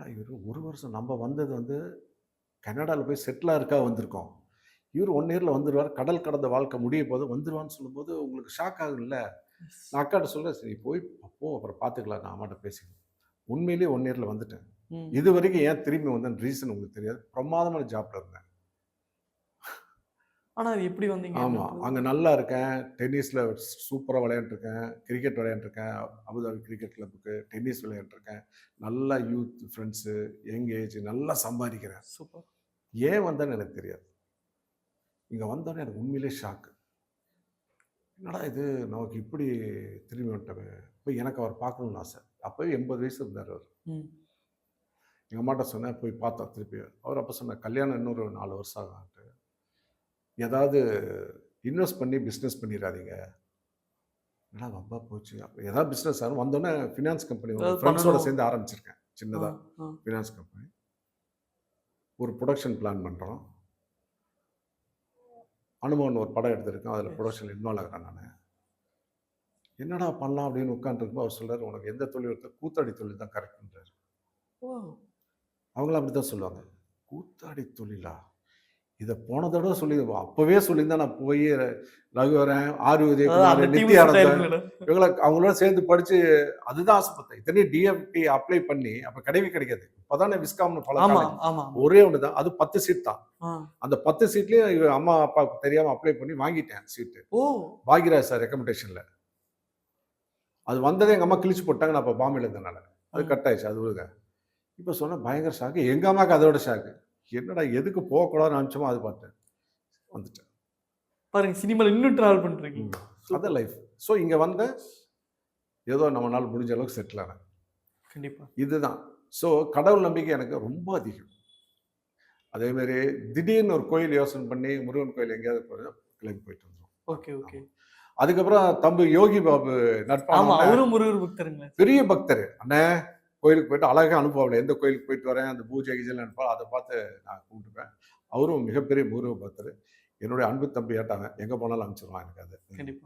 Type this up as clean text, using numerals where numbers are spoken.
இவர் 1 வருஷம் நம்ம வந்தது வந்து கனடால போய் செட்டில் இருக்கா வந்திருக்கோம். இவர் 1 இயர்ல வந்துருவாரு. கடல் கடந்த வாழ்க்கை முடிய போது வந்துருவான்னு சொல்லும்போது உங்களுக்கு ஷாக் ஆகும்ல. எஸ். நான் அக்காட்ட சொல்றேன், "சரி போய் போ அப்புறம் பார்த்துக்கலாம். நான் அம்மாட்ட பேசிக்கிறேன்." உண்மையிலேயே 1 இயர்ல வந்துட்டேன். ம். இதுவரைக்கும் ஏன் திரும்பி வந்தேன்னு ரீசன் உங்களுக்கு தெரியாது. பிரமாதமான ஜாப்ல இருந்தேன். ஆனா அது எப்படி வந்தீங்க? ஆமா. என்னன்றது? அங்க நல்லா இருக்கேன். டென்னிஸ்ல சூப்பரா விளையாண்டுருக்கேன். கிரிக்கெட் விளையாண்டுருக்கேன். அபுதாபி கிரிக்கெட் கிளப்புக்கு டென்னிஸ் விளையாண்டுருக்கேன். நல்லா யூத் ஃப்ரெண்ட்ஸு, யங் ஏஜ் நல்லா சம்பாதிக்கிறேன். சூப்பர். ஏன் வந்தேன்னு எனக்கு தெரியாது. இங்க வந்தோனே எனக்கு உண்மையிலேயே ஷாக்கு. என்னடா இது நமக்கு இப்படி திரும்பி வந்துட்டோமே! போய் எனக்கு அவர பார்க்கணும்னு ஆசை. அப்பவே 80 வயசு இருந்தாரு அவரு. ம். எங்க அம்மாட்ட சொன்னேன், போய் பார்த்தோம் திருப்பி. அவரு அப்ப சொன்னார், "கல்யாணம் இன்னொரு 4 வருஷம் ஆகும்ன்ட்டு. ஏதாவது இன்வெஸ்ட் பண்ணி பிசினஸ் பண்ணிறாதீங்க." என்னடா வம்பா போச்சு. அப்ப ஏதாவது பிசினஸ் ஆகும். வந்தோனே ஃபினான்ஸ் கம்பெனி ஏதாவது ஃப்ரெண்ட்ஸோட பண்ணணும். சேர்ந்து ஆரம்பிச்சிருக்கேன். ஆ, சின்னதா ஆ. Finance company. ஒரு புரொடக்ஷன் பிளான் பண்றோம். அனுபவம்னு ஒரு படம் எடுத்திருக்கோம். அதில எஸ். புரொடக்ஷன்ல இன்வால்வ் ஆகுறேன் நானு. என்னடா பண்ணலாம் அப்படின்னு உட்காந்துருக்கும்போது அவர் சொல்றாரு, "உனக்கு எந்த தொழில் வருதோ கூத்தாடி தொழில் தான் கரெக்ட்ன்றாரு." ஓ! அவங்களும் அப்படித்தான் சொல்லுவாங்க. கூத்தாடி தொழிலா? இத போன தடவ அப்பவே சொல்லியிருந்தா நான் போய் ரகுவரன், ஆர் அதாவது உதயகுமார், அந்த டீம் நித்யா செட் ஆனந்தன் ஆயிருக்கும்ல. இவங்கள அவங்களோட சேர்ந்து படிச்சு அதுதான் ஆசைப்பட்டேன். இத்தனையும் டிஎம்டி அப்ளை பண்ணி அப்ப கிடையவே கிடைக்காது. இப்பதானே விஸ்காம்னு பல ஆமா, காலேஜ். ஆமா. ஒரே ஒண்ணு தான். அது 10 சீட் தான். ஆ. அந்த 10 சீட்லயும் அம்மா, அப்பாவுக்கு தெரியாம அப்ளை பண்ணி வாங்கிட்டேன் சீட்டு. ஓ! பாக்யராஜ் சார் ரெக்கமெண்டேஷன்ல. அது வந்ததே எங்க அம்மா கிழிச்சு போட்டாங்க. நான் அப்ப பாம்பேல இருந்தனால. அது ம். கட் ஆயிடுச்சு. அது விடுங்க. இப்ப சொன்னா பயங்கர ஷாக்கு. எங்க அம்மாக்கு அதோட ஷாக்கு. என்னடா எதுக்கு போகக்கூடாதுன்னு நினைச்சோமோ அது பார்த்தேன். வந்துட்டேன். பாருங்க சினிமால இன்னும் டிராவல் பண்ணிருக்கீங்க. ம். அதான் சூப்பர். லைஃப். ஸோ இங்க வந்தேன். ஏதோ நம்மனால முடிஞ்ச அளவுக்கு செட்டில் ஆனேன். கண்டிப்பா. இதுதான். ஸோ கடவுள் நம்பிக்கை எனக்கு ரொம்ப அதிகம். அதே மாரி திடீர்னு ஒரு கோயில் யோசனை பண்ணி முருகன் கோயில் எங்கேயாவது கிளம்பி போயிட்டு வந்துருவோம். Okay, okay. ஆமா. அதுக்கப்புறம் தம்பி யோகி பாபு ஆமா, நட்பானோன அவரும் முருகர் பக்தருங்களா? பெரிய பக்தர். அண்ணே கோயிலுக்கு போயிட்டு அழகா அனுப்புவாப்ல. எந்த கோயிலுக்கு போயிட்டு வரேன், அந்த பூஜை கீஜைலாம் அனுப்புவா. அத பார்த்து நான் கும்பிட்டுப்பேன். அவரும் மிகப்பெரிய முருக பக்தர். என்னுடைய அன்பு தம்பியாட்டம் எங்க போனாலும் அனுப்பிச்சுருவான் எனக்கு அது. கண்டிப்பா.